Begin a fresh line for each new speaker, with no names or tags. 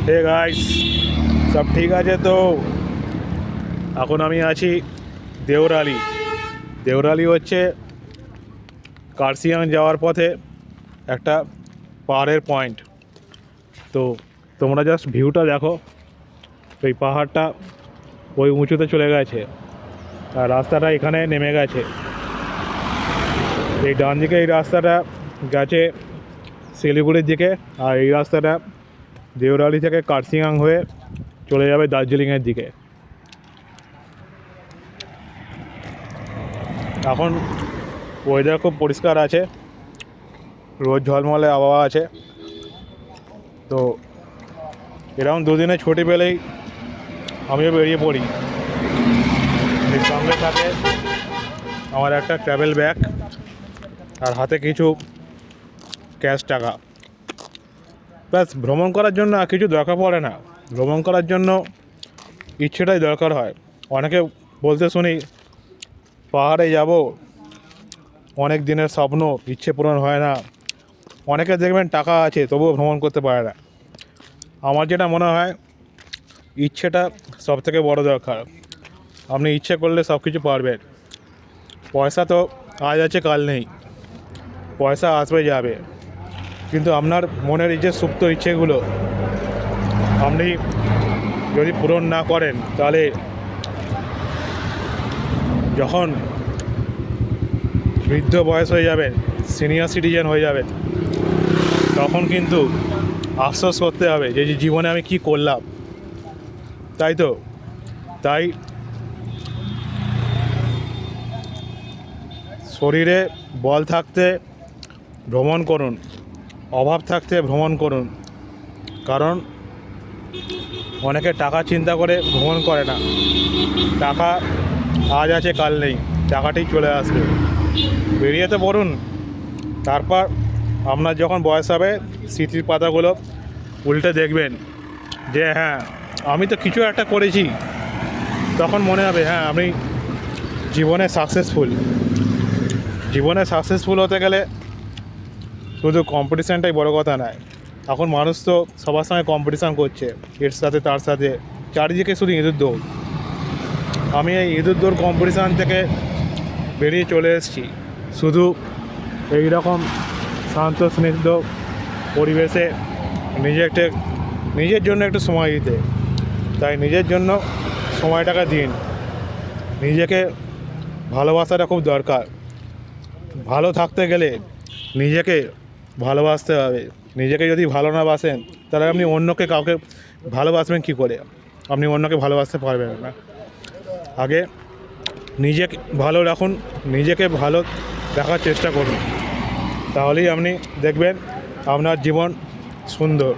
Hey guys, সব ঠিক আছে তো? এখন আমি আছি দেওরালি। দেওরালি হচ্ছে কার্শিয়াং যাওয়ার পথে একটা পাহাড়ের পয়েন্ট। তো তোমরা জাস্ট ভিউটা দেখো। এই পাহাড়টা ওই উঁচুতে চলে গেছে আর রাস্তাটা এখানে নেমে গেছে। এই ডান দিকে এই রাস্তাটা গেছে শিলিগুড়ির দিকে, আর এই রাস্তাটা দেওরালি থেকে কার্শিয়াং হয়ে চলে যাবে দার্জিলিংয়ের দিকে। এখন ওয়েদার খুব পরিষ্কার আছে, রোদ ঝলমলে আবহাওয়া আছে। তো এরকম দুদিনে ছুটি পেলেই আমিও বেরিয়ে পড়ি। এর সঙ্গে থাকে আমার একটা ট্রাভেল ব্যাগ আর হাতে কিছু ক্যাশ টাকা। ব্যাস, ভ্রমণ করার জন্য আর কিছু দরকার পড়ে না। ভ্রমণ করার জন্য ইচ্ছেটাই দরকার হয়। অনেকে বলতে শুনি পাহাড়ে যাব, অনেক দিনের স্বপ্ন, ইচ্ছে পূরণ হয় না। অনেকে দেখবেন টাকা আছে তবুও ভ্রমণ করতে পারে না। আমার যেটা মনে হয়, ইচ্ছেটা সবথেকে বড় দরকার। আপনি ইচ্ছে করলে সব কিছু পারবেন। পয়সা তো আজ আছে কাল নেই, পয়সা আসবে যাবে, কিন্তু আপনার মনের এই যে সুপ্ত ইচ্ছেগুলো আপনি যদি পূরণ না করেন, তাহলে যখন বৃদ্ধ বয়স হয়ে যাবেন, সিনিয়র সিটিজেন হয়ে যাবেন, তখন কিন্তু আফসোস করতে হবে যে জীবনে আমি কি করলাম। তাই তো, তাই শরীরে বল থাকতে ভ্রমণ করুন, অভাব থাকতে ভ্রমণ করুন। কারণ অনেকে টাকা চিন্তা করে ভ্রমণ করে না। টাকা আজ আছে কাল নেই, টাকাটি চলে আসবে। বেরিয়ে তো পড়ুন। তারপর আপনার যখন বয়স হবে, স্মৃতির পাতাগুলো উল্টে দেখবেন যে হ্যাঁ, আমি তো কিছু একটা করেছি। তখন মনে হবে হ্যাঁ, আমি জীবনে সাকসেসফুল। জীবনে সাকসেসফুল হতে গেলে শুধু কম্পিটিশানটাই বড় কথা নয়। এখন মানুষ তো সবার সঙ্গে কম্পিটিশান করছে, এর সাথে তার সাথে, চারিদিকে শুধু ইঁদুর দৌড়। আমি এই ইঁদুর দৌড় কম্পিটিশান থেকে বেরিয়ে চলে এসেছি শুধু এই রকম শান্ত স্নিগ্ধ পরিবেশে নিজের জন্য একটু সময় দিতে। তাই নিজের জন্য সময়টাকে দিন। নিজেকে ভালোবাসাটা খুব দরকার। ভালো থাকতে গেলে নিজেকে ভালোবাসতে হবে। নিজেকে যদি ভালো না বাসেন, তাহলে আপনি অন্যকে কাউকে ভালোবাসবেন কী করে? আপনি অন্যকে ভালোবাসতে পারবেন না। আগে নিজেকে ভালো রাখুন, নিজেকে ভালো রাখার চেষ্টা করুন, তাহলেই আপনি দেখবেন আপনার জীবন সুন্দর।